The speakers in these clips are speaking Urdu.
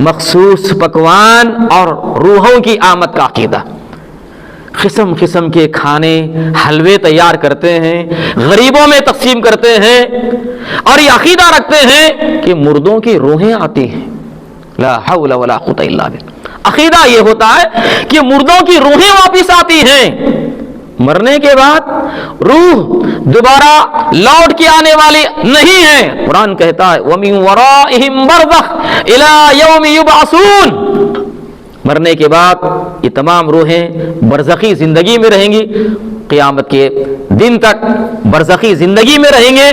مخصوص پکوان اور روحوں کی آمد کا عقیدہ. قسم قسم کے کھانے حلوے تیار کرتے ہیں، غریبوں میں تقسیم کرتے ہیں، اور یہ عقیدہ رکھتے ہیں کہ مردوں کی روحیں آتی ہیں. لا حول ولا قوت الا باللہ. عقیدہ یہ ہوتا ہے کہ مردوں کی روحیں واپس آتی ہیں، مرنے کے بعد روح دوبارہ لوٹ کے آنے والی نہیں ہے. قرآن کہتا ہے وَمِن وَرَائِهِمْ بَرْزَخٌ إِلَى يَوْمِ يُبْعَثُونَ. مرنے کے بعد یہ تمام روحیں برزخی زندگی میں رہیں گی، قیامت کے دن تک برزخی زندگی میں رہیں گے.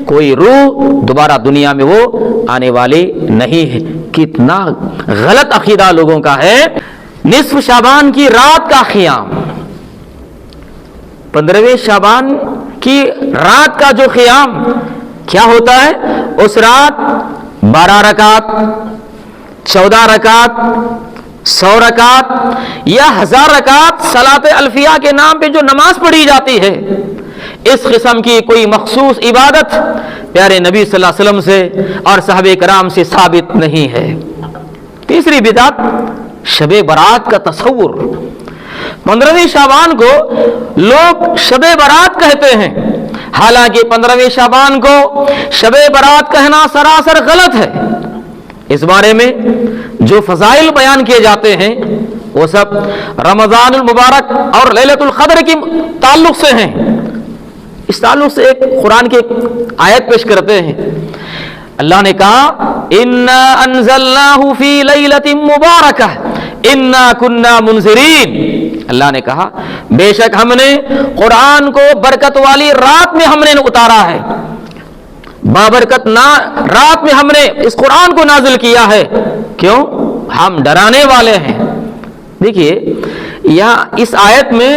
کوئی روح دوبارہ دنیا میں وہ آنے والی نہیں ہے. کتنا غلط عقیدہ لوگوں کا ہے. نصف شعبان کی رات کا قیام، 15ویں شعبان کی رات کا جو قیام کیا ہوتا ہے؟ اس رات 12 رکعت، 14 رکعت، 100 رکعت یا 1000 رکعت صلاۃ الفیہ کے نام پہ جو نماز پڑھی جاتی ہے، اس قسم کی کوئی مخصوص عبادت پیارے نبی صلی اللہ علیہ وسلم سے اور صحابہ کرام سے ثابت نہیں ہے. تیسری بدعت شب برات کا تصور. 15ویں شعبان کو لوگ شب برات کہتے ہیں، حالانکہ 15ویں شعبان کو شب برات کہنا سراسر غلط ہے. اس بارے میں جو فضائل بیان کیے جاتے ہیں وہ سب رمضان المبارک اور لیلۃ القدر کے تعلق سے ہیں. اس تعلق سے ایک قرآن کی آیت پیش کرتے ہیں. اللہ نے کہا انا انزلناہ فی لیلۃ مبارکہ انا کنا منذرین. اللہ نے کہا بے شک ہم نے قرآن کو برکت والی رات میں ہم نے اتارا ہے، بابرکت رات میں ہم نے اس قرآن کو نازل کیا ہے. کیوں؟ ہم ڈرانے والے ہیں. دیکھیے یہاں اس آیت میں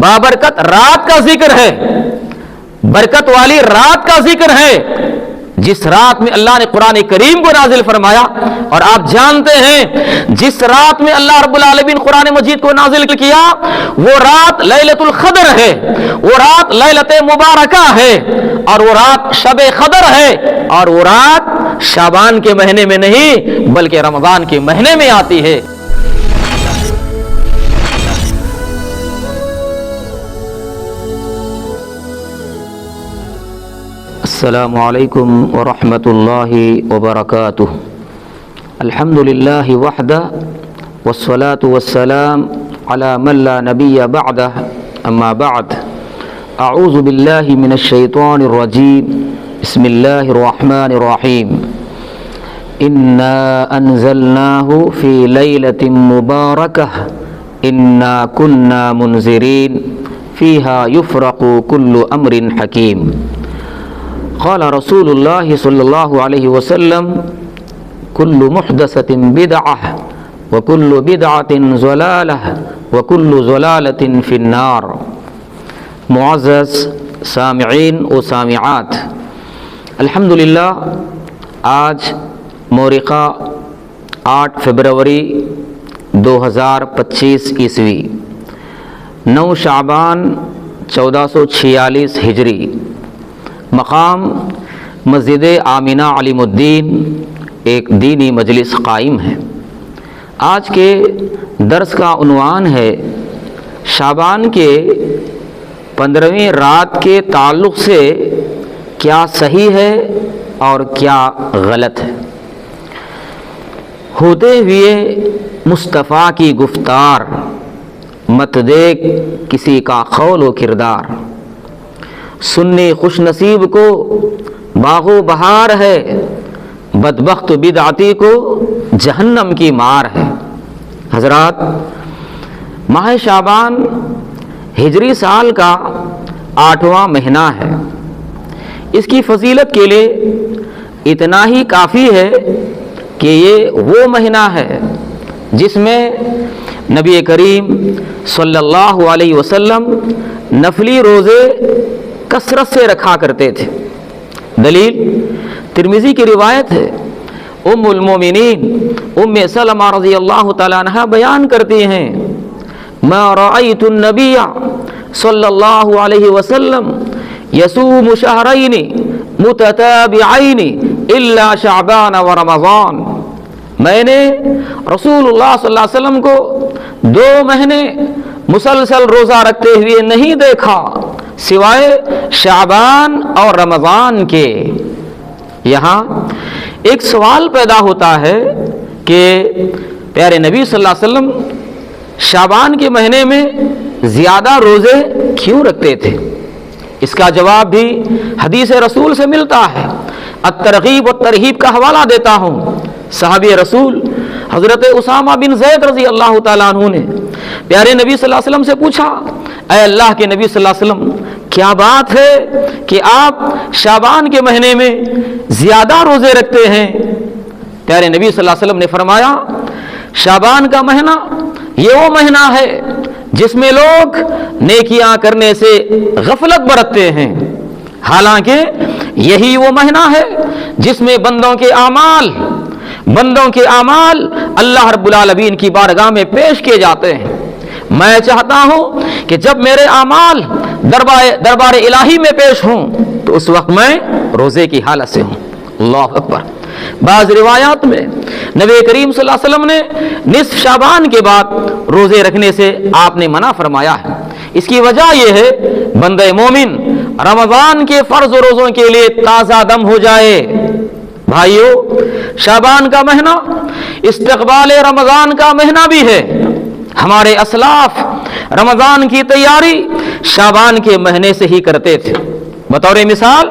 بابرکت رات کا ذکر ہے، برکت والی رات کا ذکر ہے، جس رات میں اللہ نے قرآن کریم کو نازل فرمایا. اور آپ جانتے ہیں جس رات میں اللہ رب العالمین قرآن مجید کو نازل کیا وہ رات لیلۃ القدر ہے، وہ رات لیلۃ مبارکہ ہے، اور وہ رات شب قدر ہے، اور وہ رات شعبان کے مہینے میں نہیں بلکہ رمضان کے مہینے میں آتی ہے. السلام علیکم ورحمۃ اللہ وبرکاتہ. الحمد للہ وحدہ والصلاة والسلام علی من لا نبی بعدہ. اما بعد اعوذ باللہ من الشیطان الرجیم. بسم اللہ الرحمن الرحیم. انا انزلناہ فی لیلۃ مبارکہ انا کنا منذرین فیہا یفرق کل امر حکیم. قال رسول اللہ صلی اللہ علیہ وسلم کل محدثۃ بدعہ وکل بدعۃ ضلالہ وکل ضلالۃ فی النار. معزز سامعین و سامعات، الحمدللہ آج مورخہ 8 فروری 2025 عیسوی، 9 شعبان 1446 ہجری، مقام مسجد آمنہ علیم الدین ایک دینی مجلس قائم ہے. آج کے درس کا عنوان ہے شعبان کے 15ویں رات کے تعلق سے کیا صحیح ہے اور کیا غلط ہے. ہوتے ہوئے مصطفیٰ کی گفتار، مت دیکھ کسی کا قول و کردار، سنی خوش نصیب کو باغ و بہار ہے، بدبخت بدعتی کو جہنم کی مار ہے. حضرات، ماہ شعبان ہجری سال کا 8واں مہینہ ہے. اس کی فضیلت کے لیے اتنا ہی کافی ہے کہ یہ وہ مہینہ ہے جس میں نبی کریم صلی اللہ علیہ وسلم نفلی روزے کثرت سے رکھا کرتے تھے. دلیل ترمذی کی روایت ہے، ام المومنین ام سلمہ رضی اللہ تعالیٰ عنہ بیان کرتی ہیں ما رأیت النبی صلی اللہ علیہ وسلم یصوم شہرین متتابعین الا شعبان و رمضان. میں نے رسول اللہ صلی اللہ علیہ وسلم کو 2 مہینے مسلسل روزہ رکھتے ہوئے نہیں دیکھا سوائے شعبان اور رمضان کے۔ یہاں ایک سوال پیدا ہوتا ہے کہ پیارے نبی صلی اللہ علیہ وسلم شعبان کے مہینے میں زیادہ روزے کیوں رکھتے تھے؟ اس کا جواب بھی حدیث رسول سے ملتا ہے۔ الترغیب والترہیب کا حوالہ دیتا ہوں۔ صحابی رسول حضرت اسامہ بن زید رضی اللہ تعالیٰ عنہ نے پیارے نبی صلی اللہ علیہ وسلم سے پوچھا، اے اللہ کے نبی صلی اللہ علیہ وسلم، کیا بات ہے کہ آپ شعبان کے مہینے میں زیادہ روزے رکھتے ہیں؟ پیارے نبی صلی اللہ علیہ وسلم نے فرمایا، شعبان کا مہینہ یہ وہ مہینہ ہے جس میں لوگ نیکیاں کرنے سے غفلت برتتے ہیں، حالانکہ یہی وہ مہینہ ہے جس میں بندوں کے اعمال اللہ رب العالمین کی بارگاہ میں پیش کیے جاتے ہیں۔ میں چاہتا ہوں کہ جب میرے اعمال دربار الہی میں پیش ہوں تو اس وقت میں روزے کی حالت سے ہوں۔ اللہ اکبر۔ بعض روایات میں نبی کریم صلی اللہ علیہ وسلم نے نصف شعبان کے بعد روزے رکھنے سے آپ نے منع فرمایا ہے۔ اس کی وجہ یہ ہے بندہ مومن رمضان کے فرض و روزوں کے لیے تازہ دم ہو جائے۔ بھائیو، شعبان کا مہینہ استقبال رمضان کا مہینہ بھی ہے۔ ہمارے اسلاف رمضان کی تیاری شعبان کے مہینے سے ہی کرتے تھے۔ بطور مثال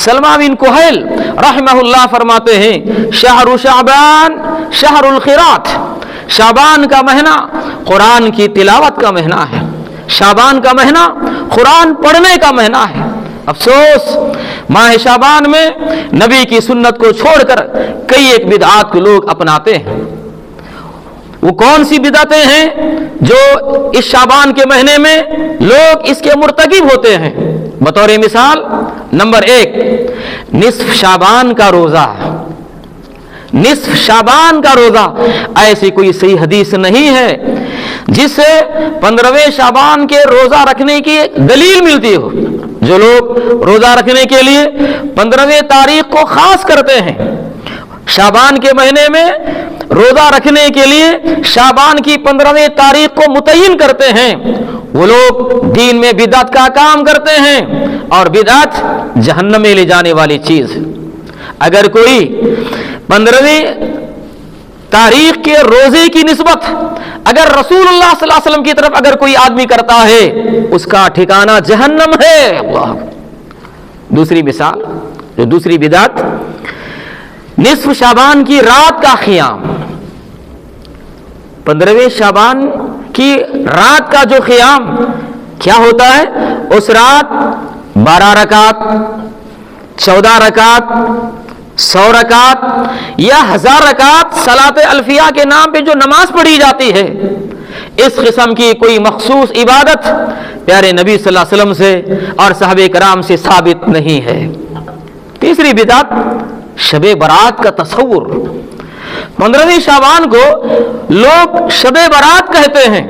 سلمہ بن کہیل رحمہ اللہ فرماتے ہیں، شہر شعبان شہر الخیرات، شعبان کا مہینہ قرآن کی تلاوت کا مہینہ ہے، شعبان کا مہینہ قرآن پڑھنے کا مہینہ ہے۔ افسوس، ماہ شعبان میں نبی کی سنت کو چھوڑ کر کئی ایک بدعات کو لوگ اپناتے ہیں۔ وہ کون سی بدعتیں ہیں جو اس شعبان کے مہینے میں لوگ اس کے مرتکب ہوتے ہیں؟ بطور مثال، نمبر 1، نصف شعبان کا روزہ۔ نصف شعبان کا روزہ، ایسی کوئی صحیح حدیث نہیں ہے جس سے 15ویں شعبان کے روزہ رکھنے کی دلیل ملتی ہو۔ جو لوگ روزہ رکھنے کے لیے 15ویں تاریخ کو خاص کرتے ہیں، شعبان کے مہینے میں روزہ رکھنے کے لیے شعبان کی 15ویں تاریخ کو متعین کرتے ہیں، وہ لوگ دین میں بدعت کا کام کرتے ہیں، اور بدعت جہنم میں لے جانے والی چیز۔ اگر کوئی 15ویں تاریخ کے روزے کی نسبت اگر رسول اللہ صلی اللہ علیہ وسلم کی طرف اگر کوئی آدمی کرتا ہے، اس کا ٹھکانہ جہنم ہے۔ اللہ۔ دوسری مثال، جو دوسری بدعت، نصف شعبان کی رات کا قیام۔ 15ویں شعبان کی رات کا جو قیام کیا ہوتا ہے؟ اس رات 12 رکعت، 14 رکعت، 100 رکعت یا 1000 رکعت صلاۃ الفیہ کے نام پہ جو نماز پڑھی جاتی ہے، اس قسم کی کوئی مخصوص عبادت پیارے نبی صلی اللہ علیہ وسلم سے اور صحابہ کرام سے ثابت نہیں ہے۔ تیسری بدعت، شب برات کا تصور۔ 15ویں شعبان کو لوگ شب برات کہتے ہیں،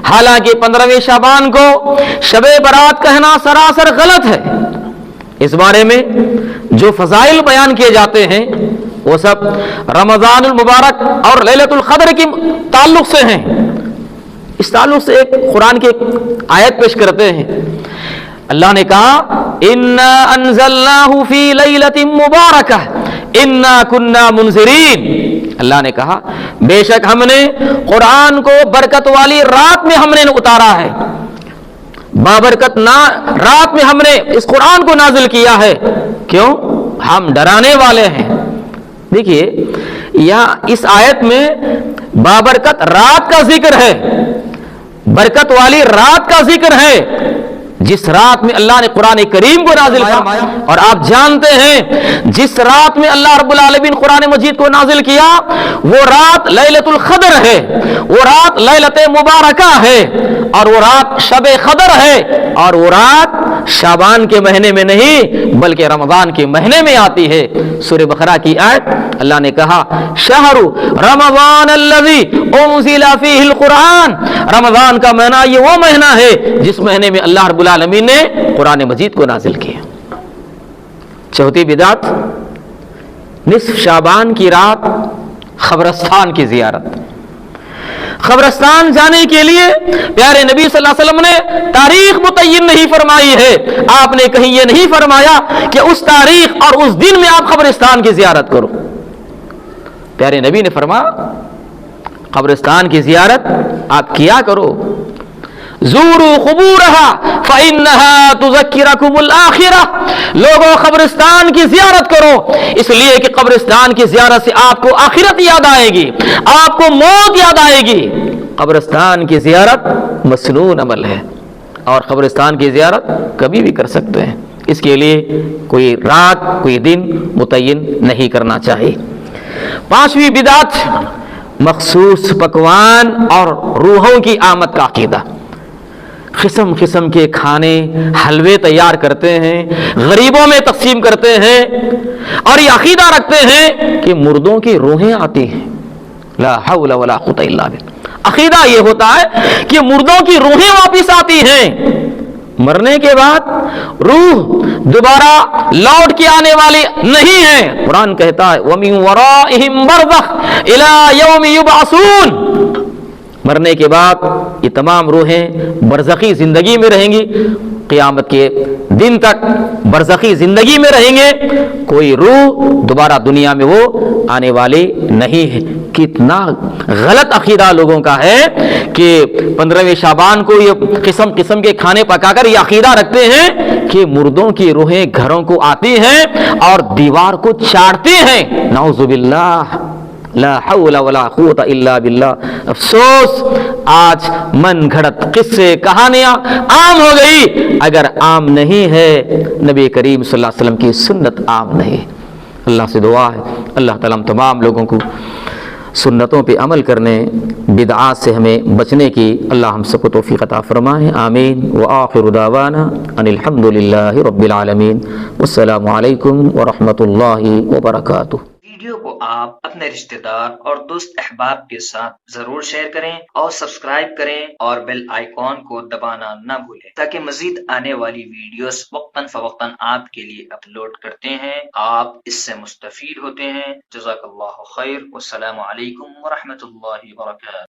حالانکہ 15ویں شعبان کو شب برات کہنا سراسر غلط ہے۔ اس بارے میں جو فضائل بیان کیے جاتے ہیں وہ سب رمضان المبارک اور لیلۃ القدر کے تعلق سے ہیں۔ اس تعلق سے ایک قرآن کی آیت پیش کرتے ہیں۔ اللہ نے کہا، اِنَّا أَنزَلْنَاهُ فِي لَيْلَةٍ مُبَارَكَةٍ إِنَّا كُنَّا مُنذِرِينَ۔ اللہ نے کہا، بے شک ہم نے قرآن کو برکت والی رات میں ہم نے اتارا ہے، بابرکت رات میں ہم نے اس قرآن کو نازل کیا ہے۔ کیوں؟ ہم ڈرانے والے ہیں۔ دیکھیے، یہاں اس آیت میں بابرکت رات کا ذکر ہے، برکت والی رات کا ذکر ہے، جس رات میں اللہ نے قرآن کریم کو نازل فرمایا۔ اور آپ جانتے ہیں جس رات میں اللہ رب العالمین قرآن مجید کو نازل کیا، وہ رات لیلۃ القدر ہے، وہ رات لیلۃ مبارکہ ہے، اور وہ رات شب قدر ہے، اور وہ رات شعبان کے مہینے میں نہیں بلکہ رمضان کے مہینے میں آتی ہے۔ سورہ بقرہ کی آیت اللہ نے کہا، شہر رمضان الذی انزل فیہ القرآن۔ رمضان کا مہینہ یہ وہ مہینہ ہے جس مہینے میں اللہ رب العالمین نے قرآن مجید کو نازل کیا۔ چوتھی بدعت، نصف شعبان کی رات قبرستان کی زیارت. قبرستان جانے کے لیے پیارے نبی صلی اللہ علیہ وسلم نے تاریخ متعین نہیں فرمائی ہے. آپ نے کہیں یہ نہیں فرمایا کہ اس تاریخ اور اس دن میں آپ قبرستان کی زیارت کرو. پیارے نبی نے فرمایا قبرستان کی زیارت آپ کیا کرو. زوروا قبورها فإنها تذکرکم الآخرہ. لوگوں قبرستان کی زیارت کرو اس لیے کہ قبرستان کی زیارت سے آپ کو آخرت یاد آئے گی, آپ کو موت یاد آئے گی. قبرستان کی زیارت مسنون عمل ہے اور قبرستان کی زیارت کبھی بھی کر سکتے ہیں. اس کے لیے کوئی رات کوئی دن متعین نہیں کرنا چاہیے. پانچویں بدعت مخصوص پکوان اور روحوں کی آمد کا عقیدہ. قسم قسم کے کھانے حلوے تیار کرتے ہیں, غریبوں میں تقسیم کرتے ہیں اور یہ عقیدہ رکھتے ہیں کہ مردوں کی روحیں آتی ہیں. لا حول ولا قوت الا باللہ. عقیدہ یہ ہوتا ہے کہ مردوں کی روحیں واپس آتی ہیں. مرنے کے بعد روح دوبارہ لوٹ کے آنے والی نہیں ہے. قرآن کہتا ہے وَمِن وَرَائِهِمْ بَرْزَخٌ إِلَى يَوْمِ يُبْعَثُونَ. مرنے کے بعد یہ تمام روحیں برزخی زندگی میں رہیں گی, قیامت کے دن تک برزخی زندگی میں رہیں گے. کوئی روح دوبارہ دنیا میں وہ آنے والی نہیں ہے. کتنا غلط عقیدہ لوگوں کا ہے کہ 15ویں شعبان کو یہ قسم قسم کے کھانے پکا کر یہ عقیدہ رکھتے ہیں کہ مردوں کی روحیں گھروں کو آتی ہیں اور دیوار کو چاٹتی ہیں. نعوذ باللہ, لا حول ولا قوت الا باللہ. افسوس آج من گھڑت قصے کہانیاں عام ہو گئی. اگر عام نہیں ہے نبی کریم صلی اللہ علیہ وسلم کی سنت عام نہیں. اللہ سے دعا ہے اللہ تعالیٰ ہم تمام لوگوں کو سنتوں پہ عمل کرنے, بدعات سے ہمیں بچنے کی اللہ ہم سب کو توفیق عطا فرمائے. آمین. وآخر دعوانا ان الحمد للہ رب العالمین. والسلام علیکم ورحمۃ اللہ وبرکاتہ. ویڈیو کو آپ اپنے رشتہ دار اور دوست احباب کے ساتھ ضرور شیئر کریں اور سبسکرائب کریں اور بیل آئیکن کو دبانا نہ بھولیں تاکہ مزید آنے والی ویڈیوز وقتاً فوقتاً آپ کے لیے اپلوڈ کرتے ہیں آپ اس سے مستفید ہوتے ہیں. جزاک اللہ خیر. والسلام علیکم ورحمۃ اللہ وبرکاتہ.